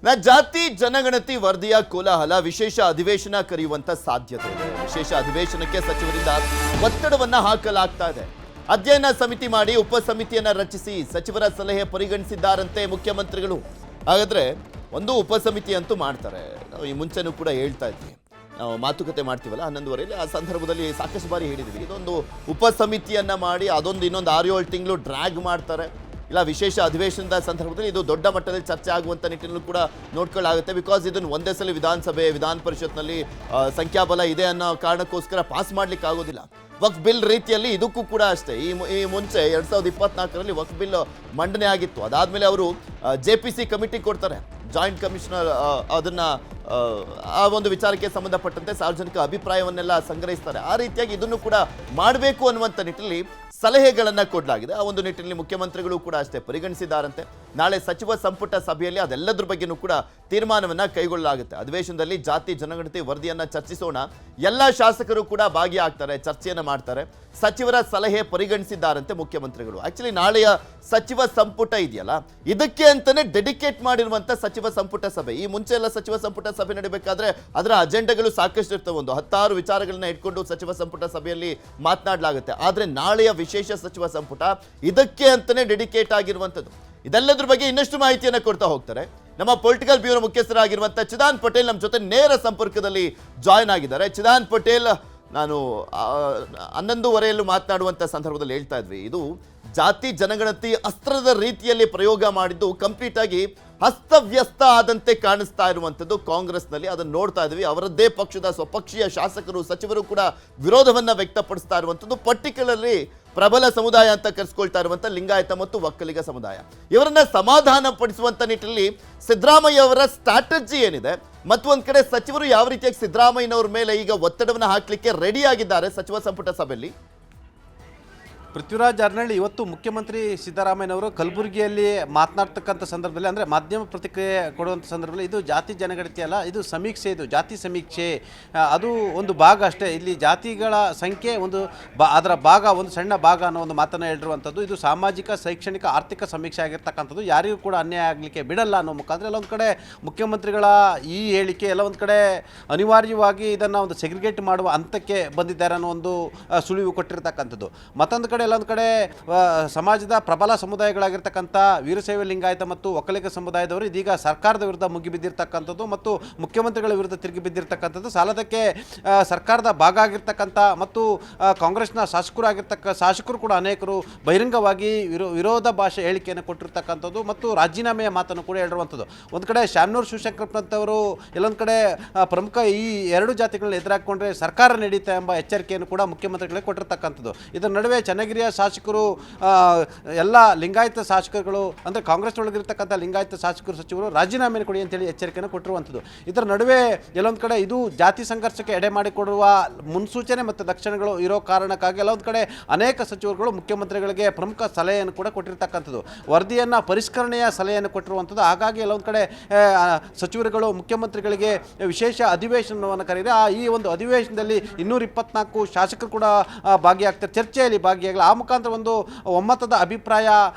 ಜಾತಿ ಜನಗಣತಿ ವರದಿಯ ಕೋಲಾಹಲ ವಿಶೇಷ ಅಧಿವೇಶನ ಕರೆಯುವಂತ ಸಾಧ್ಯತೆ ಇದೆ. ವಿಶೇಷ ಅಧಿವೇಶನಕ್ಕೆ ಸಚಿವರಿಂದ ಒತ್ತಡವನ್ನ ಹಾಕಲಾಗ್ತಾ ಇದೆ. ಅಧ್ಯಯನ ಸಮಿತಿ ಮಾಡಿ ಉಪ ಸಮಿತಿಯನ್ನ ರಚಿಸಿ ಸಚಿವರ ಸಲಹೆ ಪರಿಗಣಿಸಿದ್ದಾರಂತೆ ಮುಖ್ಯಮಂತ್ರಿಗಳು. ಹಾಗಾದ್ರೆ ಒಂದು ಉಪ ಸಮಿತಿ ಅಂತೂ ಮಾಡ್ತಾರೆ. ನಾವು ಈ ಮುಂಚೆನೂ ಕೂಡ ಹೇಳ್ತಾ ಇದ್ವಿ, ನಾವು ಮಾತುಕತೆ ಮಾಡ್ತೀವಲ್ಲ 11:30 ಆ ಸಂದರ್ಭದಲ್ಲಿ ಸಾಕಷ್ಟು ಬಾರಿ ಹೇಳಿದ್ವಿ, ಇದೊಂದು ಉಪ ಸಮಿತಿಯನ್ನ ಮಾಡಿ ಅದೊಂದು ಇನ್ನೊಂದು 6-7 ತಿಂಗಳು ಡ್ರ್ಯಾಗ್ ಮಾಡ್ತಾರೆ. ಇಲ್ಲ ವಿಶೇಷ ಅಧಿವೇಶನದ ಸಂದರ್ಭದಲ್ಲಿ ಇದು ದೊಡ್ಡ ಮಟ್ಟದಲ್ಲಿ ಚರ್ಚೆ ಆಗುವಂಥ ನಿಟ್ಟಿನಲ್ಲೂ ಕೂಡ ನೋಡ್ಕೊಳ್ಳಾಗುತ್ತೆ. ಬಿಕಾಸ್ ಇದನ್ನು ಒಂದೇ ಸಲ ವಿಧಾನಸಭೆ ವಿಧಾನ ಪರಿಷತ್ನಲ್ಲಿ ಸಂಖ್ಯಾಬಲ ಇದೆ ಅನ್ನೋ ಕಾರಣಕ್ಕೋಸ್ಕರ ಪಾಸ್ ಮಾಡ್ಲಿಕ್ಕೆ ಆಗೋದಿಲ್ಲ. ವಕ್ಫ್ ಬಿಲ್ ರೀತಿಯಲ್ಲಿ ಇದಕ್ಕೂ ಕೂಡ ಅಷ್ಟೇ. ಈ ಮುಂಚೆ 2024ರಲ್ಲಿ ವಕ್ಫ್ ಬಿಲ್ ಮಂಡನೆ ಆಗಿತ್ತು. ಅದಾದಮೇಲೆ ಅವರು JPC ಕಮಿಟಿ ಕೊಡ್ತಾರೆ, ಜಾಯಿಂಟ್ ಕಮಿಷನರ್. ಅದನ್ನ ಆ ಒಂದು ವಿಚಾರಕ್ಕೆ ಸಂಬಂಧಪಟ್ಟಂತೆ ಸಾರ್ವಜನಿಕ ಅಭಿಪ್ರಾಯವನ್ನೆಲ್ಲ ಸಂಗ್ರಹಿಸ್ತಾರೆ. ಆ ರೀತಿಯಾಗಿ ಇದನ್ನು ಕೂಡ ಮಾಡಬೇಕು ಅನ್ನುವಂಥ ನಿಟ್ಟಿನಲ್ಲಿ ಸಲಹೆಗಳನ್ನ ಕೊಡಲಾಗಿದೆ. ಆ ಒಂದು ನಿಟ್ಟಿನಲ್ಲಿ ಮುಖ್ಯಮಂತ್ರಿಗಳು ಕೂಡ ಅಷ್ಟೇ ಪರಿಗಣಿಸಿದ್ದಾರಂತೆ. ನಾಳೆ ಸಚಿವ ಸಂಪುಟ ಸಭೆಯಲ್ಲಿ ಅದೆಲ್ಲದ್ರ ಬಗ್ಗೆನೂ ಕೂಡ ತೀರ್ಮಾನವನ್ನ ಕೈಗೊಳ್ಳಲಾಗುತ್ತೆ. ಅಧಿವೇಶನದಲ್ಲಿ ಜಾತಿ ಜನಗಣತಿ ವರದಿಯನ್ನ ಚರ್ಚಿಸೋಣ, ಎಲ್ಲ ಶಾಸಕರು ಕೂಡ ಭಾಗಿಯಾಗ್ತಾರೆ, ಚರ್ಚೆಯನ್ನ ಮಾಡ್ತಾರೆ. ಸಚಿವರ ಸಲಹೆ ಪರಿಗಣಿಸಿದ್ದಾರಂತೆ ಮುಖ್ಯಮಂತ್ರಿಗಳು. ಆಕ್ಚುಲಿ ನಾಳೆಯ ಸಚಿವ ಸಂಪುಟ ಇದೆಯಲ್ಲ, ಇದಕ್ಕೆ ಅಂತಾನೆ ಡೆಡಿಕೇಟ್ ಮಾಡಿರುವಂತ ಸಚಿವ ಸಂಪುಟ ಸಭೆ. ಈ ಮುಂಚೆ ಎಲ್ಲ ಸಚಿವ ಸಂಪುಟ ಸಭೆ ನಡೀಬೇಕಾದ್ರೆ ಅದರ ಅಜೆಂಡಾಗಳು ಸಾಕಷ್ಟು ಇರ್ತವೆ. ಒಂದು 16 ವಿಚಾರಗಳನ್ನ ಇಟ್ಕೊಂಡು ಸಚಿವ ಸಂಪುಟ ಸಭೆಯಲ್ಲಿ ಮಾತನಾಡಲಾಗುತ್ತೆ. ಆದ್ರೆ ನಾಳೆಯ ವಿಶೇಷ ಸಚಿವ ಸಂಪುಟ ಇದಕ್ಕೆ ಅಂತಾನೆ ಡೆಡಿಕೇಟ್ ಆಗಿರುವಂತದ್ದು. ಇದೆಲ್ಲದ್ರ ಬಗ್ಗೆ ಇನ್ನಷ್ಟು ಮಾಹಿತಿಯನ್ನ ಕೊಡ್ತಾ ಹೋಗ್ತಾರೆ ನಮ್ಮ ಪೊಲಿಟಿಕಲ್ ಬ್ಯೂರೋ ಮುಖ್ಯಸ್ಥರಾಗಿರುವಂತಹ ಚಿದಾನ್ ಪಟೇಲ್ ನಮ್ಮ ಜೊತೆ ನೇರ ಸಂಪರ್ಕದಲ್ಲಿ ಜಾಯ್ನ್ ಆಗಿದ್ದಾರೆ. ಚಿದಾನ್ ಪಟೇಲ್, ನಾನು 11:15 ಮಾತನಾಡುವಂತ ಸಂದರ್ಭದಲ್ಲಿ ಹೇಳ್ತಾ ಇದ್ವಿ, ಇದು ಜಾತಿ ಜನಗಣತಿ ಅಸ್ತ್ರದ ರೀತಿಯಲ್ಲಿ ಪ್ರಯೋಗ ಮಾಡಿದ್ದು ಕಂಪ್ಲೀಟ್ ಆಗಿ ಅಸ್ತವ್ಯಸ್ತ ಆದಂತೆ ಕಾಣಿಸ್ತಾ ಇರುವಂಥದ್ದು ಕಾಂಗ್ರೆಸ್ನಲ್ಲಿ. ಅದನ್ನು ನೋಡ್ತಾ ಇದ್ವಿ. ಅವರದ್ದೇ ಪಕ್ಷದ ಸ್ವಪಕ್ಷೀಯ ಶಾಸಕರು ಸಚಿವರು ಕೂಡ ವಿರೋಧವನ್ನ ವ್ಯಕ್ತಪಡಿಸ್ತಾ ಇರುವಂಥದ್ದು. ಪರ್ಟಿಕ್ಯುಲರ್ಲಿ ಪ್ರಬಲ ಸಮುದಾಯ ಅಂತ ಕರೆಸ್ಕೊಳ್ತಾ ಇರುವಂಥ ಲಿಂಗಾಯತ ಮತ್ತು ಒಕ್ಕಲಿಗ ಸಮುದಾಯ, ಇವರನ್ನ ಸಮಾಧಾನ ಪಡಿಸುವಂತ ನಿಟ್ಟಿನಲ್ಲಿ ಸಿದ್ದರಾಮಯ್ಯ ಅವರ ಸ್ಟ್ರಾಟಜಿ ಏನಿದೆ, ಮತ್ತು ಒಂದ್ ಕಡೆ ಸಚಿವರು ಯಾವ ರೀತಿಯಾಗಿ ಸಿದ್ದರಾಮಯ್ಯನವ್ರ ಮೇಲೆ ಈಗ ಒತ್ತಡವನ್ನು ಹಾಕ್ಲಿಕ್ಕೆ ರೆಡಿ ಆಗಿದ್ದಾರೆ ಸಚಿವ ಸಂಪುಟ ಸಭೆಯಲ್ಲಿ. ಪೃಥ್ವಿರಾಜ್ ಜಾರಕಿಹೊಳಿ ಇವತ್ತು ಮುಖ್ಯಮಂತ್ರಿ ಸಿದ್ದರಾಮಯ್ಯನವರು ಕಲಬುರಗಿಯಲ್ಲಿ ಮಾತನಾಡ್ತಕ್ಕಂಥ ಸಂದರ್ಭದಲ್ಲಿ, ಅಂದರೆ ಮಾಧ್ಯಮ ಪ್ರತಿಕ್ರಿಯೆ ಕೊಡುವಂಥ ಸಂದರ್ಭದಲ್ಲಿ, ಇದು ಜಾತಿ ಜನಗಣತಿ ಅಲ್ಲ, ಇದು ಸಮೀಕ್ಷೆ, ಇದು ಜಾತಿ ಸಮೀಕ್ಷೆ, ಅದು ಒಂದು ಭಾಗ ಅಷ್ಟೇ. ಇಲ್ಲಿ ಜಾತಿಗಳ ಸಂಖ್ಯೆ ಒಂದು ಅದರ ಭಾಗ, ಒಂದು ಸಣ್ಣ ಭಾಗ ಅನ್ನೋ ಒಂದು ಮಾತನ್ನು ಹೇಳಿರುವಂಥದ್ದು. ಇದು ಸಾಮಾಜಿಕ, ಶೈಕ್ಷಣಿಕ, ಆರ್ಥಿಕ ಸಮೀಕ್ಷೆ ಆಗಿರ್ತಕ್ಕಂಥದ್ದು. ಯಾರಿಗೂ ಕೂಡ ಅನ್ಯಾಯ ಆಗಲಿಕ್ಕೆ ಬಿಡಲ್ಲ ಅನ್ನೋ ಮುಖಾಂತರ ಎಲ್ಲೊಂದು ಕಡೆ ಮುಖ್ಯಮಂತ್ರಿಗಳ ಈ ಹೇಳಿಕೆ ಎಲ್ಲ ಒಂದು ಕಡೆ ಅನಿವಾರ್ಯವಾಗಿ ಇದನ್ನು ಒಂದು ಸೆಗ್ರಿಗೇಟ್ ಮಾಡುವ ಹಂತಕ್ಕೆ ಬಂದಿದ್ದಾರೆ ಅನ್ನೋ ಒಂದು ಸುಳಿವು ಕೊಟ್ಟಿರ್ತಕ್ಕಂಥದ್ದು. ಮತ್ತೊಂದು ಕಡೆ ಎಲ್ಲೊಂದು ಕಡೆ ಸಮಾಜದ ಪ್ರಬಲ ಸಮುದಾಯಗಳಾಗಿರ್ತಕ್ಕಂಥ ವೀರಶೈವ ಲಿಂಗಾಯತ ಮತ್ತು ಒಕ್ಕಲಿಗ ಸಮುದಾಯದವರು ಇದೀಗ ಸರ್ಕಾರದ ವಿರುದ್ಧ ಮುಗಿಬಿದ್ದಿರ್ತಕ್ಕಂಥದ್ದು ಮತ್ತು ಮುಖ್ಯಮಂತ್ರಿಗಳ ವಿರುದ್ಧ ತಿರುಗಿ ಬಿದ್ದಿರ್ತಕ್ಕಂಥದ್ದು. ಸಾಲದಕ್ಕೆ ಸರ್ಕಾರದ ಭಾಗ ಆಗಿರ್ತಕ್ಕಂಥ ಮತ್ತು ಕಾಂಗ್ರೆಸ್ನ ಶಾಸಕರು ಕೂಡ ಅನೇಕರು ಬಹಿರಂಗವಾಗಿ ವಿರೋಧ ಭಾಷೆ ಹೇಳಿಕೆಯನ್ನು ಕೊಟ್ಟಿರ್ತಕ್ಕಂಥದ್ದು ಮತ್ತು ರಾಜೀನಾಮೆಯ ಮಾತನ್ನು ಕೂಡ ಹೇಳಿರುವಂಥದ್ದು. ಒಂದು ಕಡೆ ಶಾಮನೂರು ಶಿವಶಂಕರಪ್ಪನವರು ಎಲ್ಲೊಂದು ಕಡೆ ಪ್ರಮುಖ ಈ ಎರಡು ಜಾತಿಗಳನ್ನ ಎದುರಾಕೊಂಡ್ರೆ ಸರ್ಕಾರ ನಡೆಯುತ್ತೆ ಎಂಬ ಎಚ್ಚರಿಕೆಯನ್ನು ಕೂಡ ಮುಖ್ಯಮಂತ್ರಿಗಳಿಗೆ ಕೊಟ್ಟಿರ್ತಕ್ಕಂಥದ್ದು. ಇದರ ನಡುವೆ ಚನ್ನಗಿರಿಯ ಶಾಸಕರು, ಎಲ್ಲ ಲಿಂಗಾಯತ ಶಾಸಕರುಗಳು, ಅಂದರೆ ಕಾಂಗ್ರೆಸ್ ಒಳಗಿರ್ತಕ್ಕಂಥ ಲಿಂಗಾಯತ ಶಾಸಕರು ಸಚಿವರು ರಾಜೀನಾಮೆಯನ್ನು ಕೊಡಿ ಅಂತೇಳಿ ಎಚ್ಚರಿಕೆಯನ್ನು ಕೊಟ್ಟಿರುವಂಥದ್ದು. ಇದರ ನಡುವೆ ಎಲ್ಲೊಂದು ಕಡೆ ಇದು ಜಾತಿ ಸಂಘರ್ಷಕ್ಕೆ ಎಡೆ ಮಾಡಿಕೊಡುವ ಮುನ್ಸೂಚನೆ ಮತ್ತು ಲಕ್ಷಣಗಳು ಇರೋ ಕಾರಣಕ್ಕಾಗಿ ಎಲ್ಲೊಂದು ಕಡೆ ಅನೇಕ ಸಚಿವರುಗಳು ಮುಖ್ಯಮಂತ್ರಿಗಳಿಗೆ ಪ್ರಮುಖ ಸಲಹೆಯನ್ನು ಕೂಡ ಕೊಟ್ಟಿರ್ತಕ್ಕಂಥದ್ದು, ವರದಿಯನ್ನು ಪರಿಷ್ಕರಣೆಯ ಸಲಹೆಯನ್ನು ಕೊಟ್ಟಿರುವಂಥದ್ದು. ಹಾಗಾಗಿ ಎಲ್ಲೊಂದು ಕಡೆ ಸಚಿವರುಗಳು ಮುಖ್ಯಮಂತ್ರಿಗಳಿಗೆ ವಿಶೇಷ ಅಧಿವೇಶನವನ್ನು ಕರೆದರೆ ಈ ಒಂದು ಅಧಿವೇಶನದಲ್ಲಿ 224 ಶಾಸಕರು ಕೂಡ ಭಾಗಿಯಾಗ್ತಾರೆ, ಚರ್ಚೆಯಲ್ಲಿ ಭಾಗಿಯಾಗಲಿ. ಆ ಮುಖಾಂತರ ಒಂದು ಒಮ್ಮತದ ಅಭಿಪ್ರಾಯ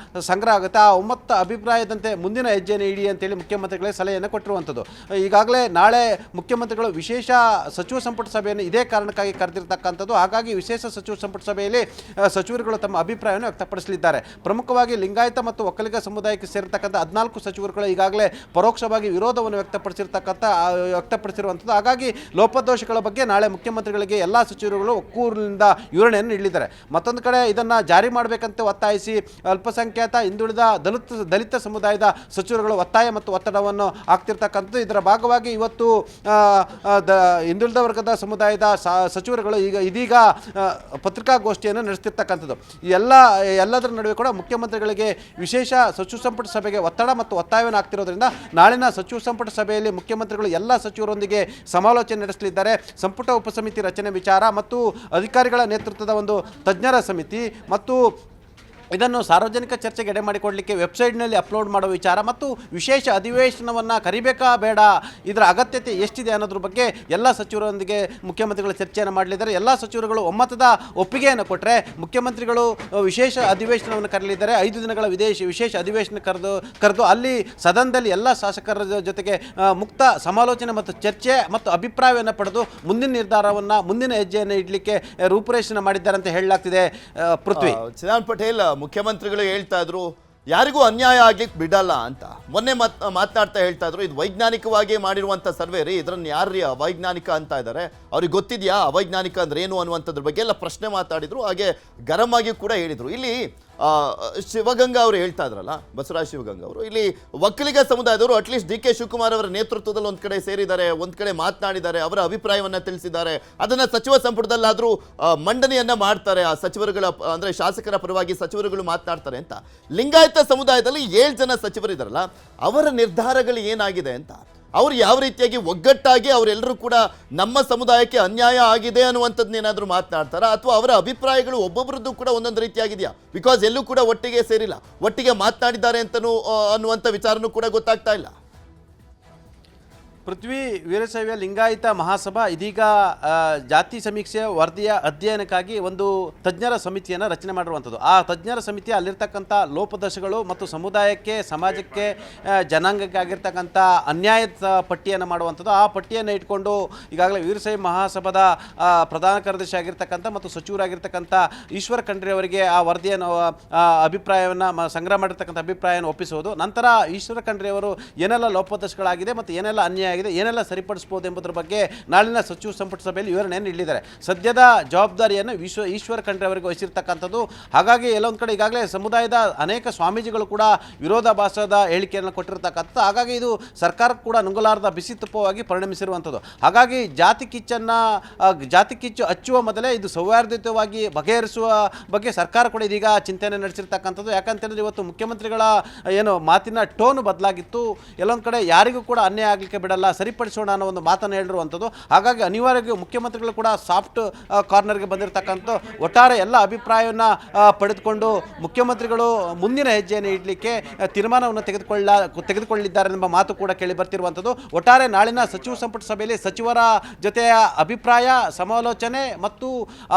ಸಂಗ್ರಹ ಆಗುತ್ತೆ. ಆ ಒಮ್ಮತ ಅಭಿಪ್ರಾಯದಂತೆ ಮುಂದಿನ ಹೆಜ್ಜೆಯನ್ನು ಇಡಿ ಅಂತೇಳಿ ಮುಖ್ಯಮಂತ್ರಿಗಳಿಗೆ ಸಲಹೆಯನ್ನು ಕೊಟ್ಟಿರುವಂಥದ್ದು. ಈಗಾಗಲೇ ನಾಳೆ ಮುಖ್ಯಮಂತ್ರಿಗಳು ವಿಶೇಷ ಸಚಿವ ಸಂಪುಟ ಸಭೆಯನ್ನು ಇದೇ ಕಾರಣಕ್ಕಾಗಿ ಕರೆದಿರ್ತಕ್ಕಂಥದ್ದು. ಹಾಗಾಗಿ ವಿಶೇಷ ಸಚಿವ ಸಂಪುಟ ಸಭೆಯಲ್ಲಿ ಸಚಿವರುಗಳು ತಮ್ಮ ಅಭಿಪ್ರಾಯವನ್ನು ವ್ಯಕ್ತಪಡಿಸಲಿದ್ದಾರೆ. ಪ್ರಮುಖವಾಗಿ ಲಿಂಗಾಯತ ಮತ್ತು ಒಕ್ಕಲಿಗ ಸಮುದಾಯಕ್ಕೆ ಸೇರಿರ್ತಕ್ಕಂಥ 14 ಸಚಿವರುಗಳು ಈಗಾಗಲೇ ಪರೋಕ್ಷವಾಗಿ ವಿರೋಧವನ್ನು ವ್ಯಕ್ತಪಡಿಸಿರುವಂಥದ್ದು. ಹಾಗಾಗಿ ಲೋಪದೋಷಗಳ ಬಗ್ಗೆ ನಾಳೆ ಮುಖ್ಯಮಂತ್ರಿಗಳಿಗೆ ಎಲ್ಲ ಸಚಿವರುಗಳು ಒಕ್ಕೂರಿನಿಂದ ವಿವರಣೆಯನ್ನು ನೀಡಲಿದ್ದಾರೆ. ಮತ್ತೊಂದು ಕಡೆ ಇದನ್ನು ಜಾರಿ ಮಾಡಬೇಕಂತ ಒತ್ತಾಯಿಸಿ ಅಲ್ಪಸಂಖ್ಯಾತ, ಹಿಂದುಳಿದ, ದಲಿತ ಸಮುದಾಯದ ಸಚಿವರುಗಳು ಒತ್ತಾಯ ಮತ್ತು ಒತ್ತಡವನ್ನು ಹಾಕ್ತಿರ್ತಕ್ಕಂಥದ್ದು. ಇದರ ಭಾಗವಾಗಿ ಇವತ್ತು ಹಿಂದುಳಿದ ವರ್ಗದ ಸಮುದಾಯದ ಸಚಿವರುಗಳು ಇದೀಗ ಪತ್ರಿಕಾಗೋಷ್ಠಿಯನ್ನು ನಡೆಸ್ತಿರ್ತಕ್ಕಂಥದ್ದು. ಎಲ್ಲದರ ನಡುವೆ ಕೂಡ ಮುಖ್ಯಮಂತ್ರಿಗಳಿಗೆ ವಿಶೇಷ ಸಚಿವ ಸಂಪುಟ ಸಭೆಗೆ ಒತ್ತಡ ಮತ್ತು ಒತ್ತಾಯವನ್ನು ಆಗ್ತಿರೋದ್ರಿಂದ ನಾಳಿನ ಸಚಿವ ಸಂಪುಟ ಸಭೆಯಲ್ಲಿ ಮುಖ್ಯಮಂತ್ರಿಗಳು ಎಲ್ಲ ಸಚಿವರೊಂದಿಗೆ ಸಮಾಲೋಚನೆ ನಡೆಸಲಿದ್ದಾರೆ. ಸಂಪುಟ ಉಪಸಮಿತಿ ರಚನೆ ವಿಚಾರ ಮತ್ತು ಅಧಿಕಾರಿಗಳ ನೇತೃತ್ವದ ಒಂದು ತಜ್ಞರ ಸಮಿತಿ ಮತ್ತು ಇದನ್ನು ಸಾರ್ವಜನಿಕ ಚರ್ಚೆಗೆ ಎಡೆ ಮಾಡಿಕೊಡಲಿಕ್ಕೆ ವೆಬ್ಸೈಟ್ನಲ್ಲಿ ಅಪ್ಲೋಡ್ ಮಾಡೋ ವಿಚಾರ ಮತ್ತು ವಿಶೇಷ ಅಧಿವೇಶನವನ್ನು ಕರಿಬೇಕಾ ಬೇಡ, ಇದರ ಅಗತ್ಯತೆ ಎಷ್ಟಿದೆ ಅನ್ನೋದ್ರ ಬಗ್ಗೆ ಎಲ್ಲ ಸಚಿವರೊಂದಿಗೆ ಮುಖ್ಯಮಂತ್ರಿಗಳು ಚರ್ಚೆಯನ್ನು ಮಾಡಲಿದ್ದಾರೆ. ಎಲ್ಲ ಸಚಿವರುಗಳು ಒಮ್ಮತದ ಒಪ್ಪಿಗೆಯನ್ನು ಕೊಟ್ಟರೆ ಮುಖ್ಯಮಂತ್ರಿಗಳು ವಿಶೇಷ ಅಧಿವೇಶನವನ್ನು ಕರೆಯಲಿದ್ದಾರೆ. 5 ದಿನಗಳ ವಿಶೇಷ ಅಧಿವೇಶನ ಕರೆದು ಅಲ್ಲಿ ಸದನದಲ್ಲಿ ಎಲ್ಲ ಶಾಸಕರ ಜೊತೆಗೆ ಮುಕ್ತ ಸಮಾಲೋಚನೆ ಮತ್ತು ಚರ್ಚೆ ಮತ್ತು ಅಭಿಪ್ರಾಯವನ್ನು ಪಡೆದು ಮುಂದಿನ ನಿರ್ಧಾರವನ್ನು, ಮುಂದಿನ ಹೆಜ್ಜೆಯನ್ನು ಇಡಲಿಕ್ಕೆ ರೂಪುರೇಷಣೆ ಮಾಡಿದ್ದಾರೆ ಅಂತ ಹೇಳಲಾಗ್ತಿದೆ. ಪೃಥ್ವಿ, ಚಿದಾನ್ ಪಟೇಲ್ ಮುಖ್ಯಮಂತ್ರಿಗಳು ಹೇಳ್ತಾ ಇದ್ರು ಯಾರಿಗೂ ಅನ್ಯಾಯ ಆಗ್ಲಿಕ್ಕೆ ಬಿಡಲ್ಲ ಅಂತ. ಮೊನ್ನೆ ಮಾತನಾಡ್ತಾ ಹೇಳ್ತಾ ಇದ್ರು ಇದು ವೈಜ್ಞಾನಿಕವಾಗಿ ಮಾಡಿರುವಂತ ಸರ್ವೆ ರೀ, ಇದ್ರನ್ನ ಯಾರ್ರೀ ಅವೈಜ್ಞಾನಿಕ ಅಂತ ಇದ್ದಾರೆ, ಅವ್ರಿಗೆ ಗೊತ್ತಿದ್ಯಾ ಅವೈಜ್ಞಾನಿಕ ಅಂದ್ರೆ ಏನು ಅನ್ನುವಂಥದ್ರ ಬಗ್ಗೆ ಎಲ್ಲ ಪ್ರಶ್ನೆ ಮಾತಾಡಿದ್ರು. ಹಾಗೆ ಗರಂ ಆಗಿ ಕೂಡ ಹೇಳಿದ್ರು. ಇಲ್ಲಿ ಶಿವಗಂಗಾ ಅವರು ಹೇಳ್ತಾ ಇದ್ರಲ್ಲ, ಬಸವರಾಜ್ ಶಿವಗಂಗಾ ಅವರು, ಇಲ್ಲಿ ಒಕ್ಕಲಿಗ ಸಮುದಾಯದವರು ಅಟ್ಲೀಸ್ಟ್ ಡಿ ಕೆ ಶಿವಕುಮಾರ್ ಅವರ ನೇತೃತ್ವದಲ್ಲಿ ಒಂದ್ ಕಡೆ ಸೇರಿದ್ದಾರೆ, ಒಂದ್ ಕಡೆ ಮಾತನಾಡಿದ್ದಾರೆ, ಅವರ ಅಭಿಪ್ರಾಯವನ್ನ ತಿಳಿಸಿದ್ದಾರೆ. ಅದನ್ನ ಸಚಿವ ಸಂಪುಟದಲ್ಲಾದ್ರೂ ಮಂಡನೆಯನ್ನ ಮಾಡ್ತಾರೆ, ಆ ಸಚಿವರುಗಳ ಅಂದ್ರೆ ಶಾಸಕರ ಪರವಾಗಿ ಸಚಿವರುಗಳು ಮಾತನಾಡ್ತಾರೆ ಅಂತ. ಲಿಂಗಾಯತ ಸಮುದಾಯದಲ್ಲಿ 7 ಜನ ಸಚಿವರಿದಾರಲ್ಲ, ಅವರ ನಿರ್ಧಾರಗಳು ಏನಾಗಿದೆ ಅಂತ, ಅವ್ರು ಯಾವ ರೀತಿಯಾಗಿ ಒಗ್ಗಟ್ಟಾಗಿ ಅವರೆಲ್ಲರೂ ಕೂಡ ನಮ್ಮ ಸಮುದಾಯಕ್ಕೆ ಅನ್ಯಾಯ ಆಗಿದೆ ಅನ್ನುವಂಥದ್ದನ್ನೇನಾದ್ರೂ ಮಾತನಾಡ್ತಾರ, ಅಥವಾ ಅವರ ಅಭಿಪ್ರಾಯಗಳು ಒಬ್ಬೊಬ್ಬರದ್ದು ಕೂಡ ಒಂದೊಂದು ರೀತಿಯಾಗಿದೆಯಾ? ಬಿಕಾಸ್ ಎಲ್ಲೂ ಕೂಡ ಒಟ್ಟಿಗೆ ಸೇರಿಲ್ಲ, ಒಟ್ಟಿಗೆ ಮಾತನಾಡಿದ್ದಾರೆ ಅಂತನೂ ಅನ್ನುವಂಥ ವಿಚಾರನೂ ಕೂಡ ಗೊತ್ತಾಗ್ತಾ ಇಲ್ಲ. ಪೃಥ್ವಿ, ವೀರಶೈವ ಲಿಂಗಾಯತ ಮಹಾಸಭಾ ಇದೀಗ ಜಾತಿ ಸಮೀಕ್ಷೆ ವರದಿಯ ಅಧ್ಯಯನಕ್ಕಾಗಿ ಒಂದು ತಜ್ಞರ ಸಮಿತಿಯನ್ನು ರಚನೆ ಮಾಡಿರುವಂಥದ್ದು. ಆ ತಜ್ಞರ ಸಮಿತಿ ಅಲ್ಲಿರ್ತಕ್ಕಂಥ ಲೋಪದೋಷಗಳು ಮತ್ತು ಸಮುದಾಯಕ್ಕೆ, ಸಮಾಜಕ್ಕೆ, ಜನಾಂಗಕ್ಕೆ ಆಗಿರ್ತಕ್ಕಂಥ ಅನ್ಯಾಯದ ಪಟ್ಟಿಯನ್ನು ಮಾಡುವಂಥದ್ದು. ಆ ಪಟ್ಟಿಯನ್ನು ಇಟ್ಕೊಂಡು ಈಗಾಗಲೇ ವೀರಶೈವ ಮಹಾಸಭಾದ ಪ್ರಧಾನ ಕಾರ್ಯದರ್ಶಿ ಆಗಿರ್ತಕ್ಕಂಥ ಮತ್ತು ಸಚಿವರಾಗಿರ್ತಕ್ಕಂಥ ಈಶ್ವರ ಖಂಡ್ರೆ ಅವರಿಗೆ ಆ ವರದಿಯನ್ನು ಅಭಿಪ್ರಾಯವನ್ನು ಸಂಗ್ರಹ ಮಾಡಿರ್ತಕ್ಕಂಥ ಅಭಿಪ್ರಾಯವನ್ನು ಒಪ್ಪಿಸುವುದು. ನಂತರ ಈಶ್ವರ ಖಂಡ್ರೆ ಅವರು ಏನೆಲ್ಲ ಲೋಪದೋಷಗಳಾಗಿದೆ ಮತ್ತು ಏನೆಲ್ಲ ಅನ್ಯಾಯ, ಏನೆಲ್ಲ ಸರಿಪಡಿಸಬಹುದು ಎಂಬುದರ ಬಗ್ಗೆ ನಾಳಿನ ಸಚಿವ ಸಂಪುಟ ಸಭೆಯಲ್ಲಿ ವಿವರಣೆಯನ್ನು ನೀಡಿದ್ದಾರೆ. ಸದ್ಯದ ಜವಾಬ್ದಾರಿಯನ್ನು ಈಶ್ವರ ಖಂಡ್ರೆ ಅವರಿಗೆ ವಹಿಸಿರ್ತಕ್ಕಂಥದ್ದು. ಹಾಗಾಗಿ ಎಲ್ಲೊಂದು ಕಡೆ ಈಗಾಗಲೇ ಸಮುದಾಯದ ಅನೇಕ ಸ್ವಾಮೀಜಿಗಳು ಕೂಡ ವಿರೋಧಾಭಾಸದ ಹೇಳಿಕೆಯನ್ನು ಕೊಟ್ಟಿರ್ತಕ್ಕಂಥದ್ದು. ಹಾಗಾಗಿ ಇದು ಸರ್ಕಾರಕ್ಕೆ ಕೂಡ ನುಂಗಲಾರದ ಬಿಸಿ ತುಪ್ಪವಾಗಿ ಪರಿಣಮಿಸಿರುವಂಥದ್ದು. ಹಾಗಾಗಿ ಜಾತಿ ಕಿಚ್ಚು ಹಚ್ಚುವ ಮೊದಲೇ ಇದು ಸೌಹಾರ್ದಯುತವಾಗಿ ಬಗೆಹರಿಸುವ ಬಗ್ಗೆ ಸರ್ಕಾರ ಕೂಡ ಇದೀಗ ಚಿಂತನೆ ನಡೆಸಿರ್ತಕ್ಕಂಥದ್ದು. ಯಾಕಂತಂದರೆ ಇವತ್ತು ಮುಖ್ಯಮಂತ್ರಿಗಳ ಏನು ಮಾತಿನ ಟೋನ್ ಬದಲಾಗಿತ್ತು. ಎಲ್ಲೊಂದು ಕಡೆ ಯಾರಿಗೂ ಕೂಡ ಅನ್ಯಾಯ ಆಗಲಿಕ್ಕೆ ಬಿಡಲ್ಲ, ಸರಿಪಡಿಸೋಣ ಅನ್ನೋ ಒಂದು ಮಾತನ್ನು ಹೇಳಿರುವಂಥದ್ದು. ಹಾಗಾಗಿ ಅನಿವಾರ್ಯವಾಗಿ ಮುಖ್ಯಮಂತ್ರಿಗಳು ಕೂಡ ಸಾಫ್ಟ್ ಕಾರ್ನರ್ಗೆ ಬಂದಿರತಕ್ಕಂಥ ಒಟ್ಟಾರೆ ಎಲ್ಲ ಅಭಿಪ್ರಾಯವನ್ನು ಪಡೆದುಕೊಂಡು ಮುಖ್ಯಮಂತ್ರಿಗಳು ಮುಂದಿನ ಹೆಜ್ಜೆಯನ್ನು ಇಡಲಿಕ್ಕೆ ತೀರ್ಮಾನವನ್ನು ತೆಗೆದುಕೊಳ್ಳಿದ್ದಾರೆ ಎಂಬ ಮಾತು ಕೂಡ ಕೇಳಿ ಬರ್ತಿರುವಂಥದ್ದು. ಒಟ್ಟಾರೆ ನಾಳಿನ ಸಚಿವ ಸಂಪುಟ ಸಭೆಯಲ್ಲಿ ಸಚಿವರ ಜೊತೆಯ ಅಭಿಪ್ರಾಯ, ಸಮಾಲೋಚನೆ ಮತ್ತು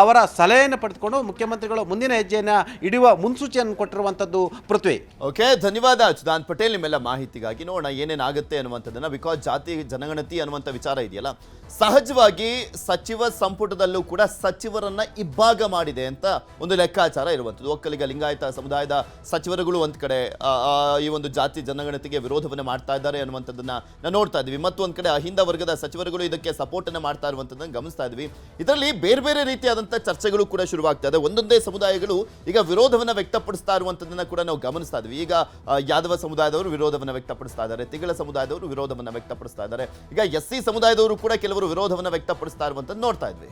ಅವರ ಸಲಹೆಯನ್ನು ಪಡೆದುಕೊಂಡು ಮುಖ್ಯಮಂತ್ರಿಗಳು ಮುಂದಿನ ಹೆಜ್ಜೆಯನ್ನು ಇಡುವ ಮುನ್ಸೂಚನೆಯನ್ನು ಕೊಟ್ಟಿರುವಂಥದ್ದು. ಪೃಥ್ವಿ, ಓಕೆ, ಧನ್ಯವಾದ ಚಿದಾನ್ ಪಟೇಲ್ ನಿಮ್ಮೆಲ್ಲ ಮಾಹಿತಿಗಾಗಿ. ನೋಡೋಣ ಏನೇನಾಗುತ್ತೆ ಅನ್ನುವಂಥದ್ದನ್ನ. ಬಿಕಾಸ್ ಜಾತಿ ಜನಗಣತಿ ಅನ್ನುವಂಥ ವಿಚಾರ ಇದೆಯಲ್ಲ, ಸಹಜವಾಗಿ ಸಚಿವ ಸಂಪುಟದಲ್ಲೂ ಕೂಡ ಸಚಿವರನ್ನ ಇಬ್ಬಾಗ ಮಾಡಿದೆ ಅಂತ ಒಂದು ಲೆಕ್ಕಾಚಾರ ಇರುವಂಥದ್ದು. ಒಕ್ಕಲಿಗ ಲಿಂಗಾಯತ ಸಮುದಾಯದ ಸಚಿವರುಗಳು ಒಂದ್ ಕಡೆ ಈ ಒಂದು ಜಾತಿ ಜನಗಣತಿಗೆ ವಿರೋಧವನ್ನು ಮಾಡ್ತಾ ಇದ್ದಾರೆ ಅನ್ನುವಂಥದ್ದನ್ನ ನಾವು ನೋಡ್ತಾ ಇದ್ವಿ. ಮತ್ತೊಂದ್ ಕಡೆ ಅಹಿಂದ ವರ್ಗದ ಸಚಿವರುಗಳು ಇದಕ್ಕೆ ಸಪೋರ್ಟ್ ಅನ್ನ ಮಾಡ್ತಾ ಇರುವಂಥದ್ದನ್ನ ಗಮನಿಸ್ತಾ ಇದ್ವಿ. ಇದರಲ್ಲಿ ಬೇರೆ ಬೇರೆ ರೀತಿಯಾದಂಥ ಚರ್ಚೆಗಳು ಕೂಡ ಶುರುವಾಗ್ತಾ ಇದೆ. ಒಂದೊಂದೇ ಸಮುದಾಯಗಳು ಈಗ ವಿರೋಧವನ್ನ ವ್ಯಕ್ತಪಡಿಸ್ತಾ ಇರುವಂಥದ್ದನ್ನ ಕೂಡ ನಾವು ಗಮನಿಸ್ತಾ ಇದ್ವಿ. ಈಗ ಯಾದವ ಸಮುದಾಯದವರು ವಿರೋಧವನ್ನ ವ್ಯಕ್ತಪಡಿಸ್ತಾ ಇದ್ದಾರೆ, ತಿಗಳ ಸಮುದಾಯದವರು ವಿರೋಧವನ್ನ ವ್ಯಕ್ತಪಡಿಸ್ತಾ ಇದ್ದಾರೆ. ಈಗ SC ಸಮುದಾಯದವರು ಕೂಡ ಕೆಲವರು ವಿರೋಧವನ್ನ ವ್ಯಕ್ತಪಡಿಸ್ತಾ ಇರುವಂಥದ್ದು ನೋಡ್ತಾ ಇದ್ವಿ.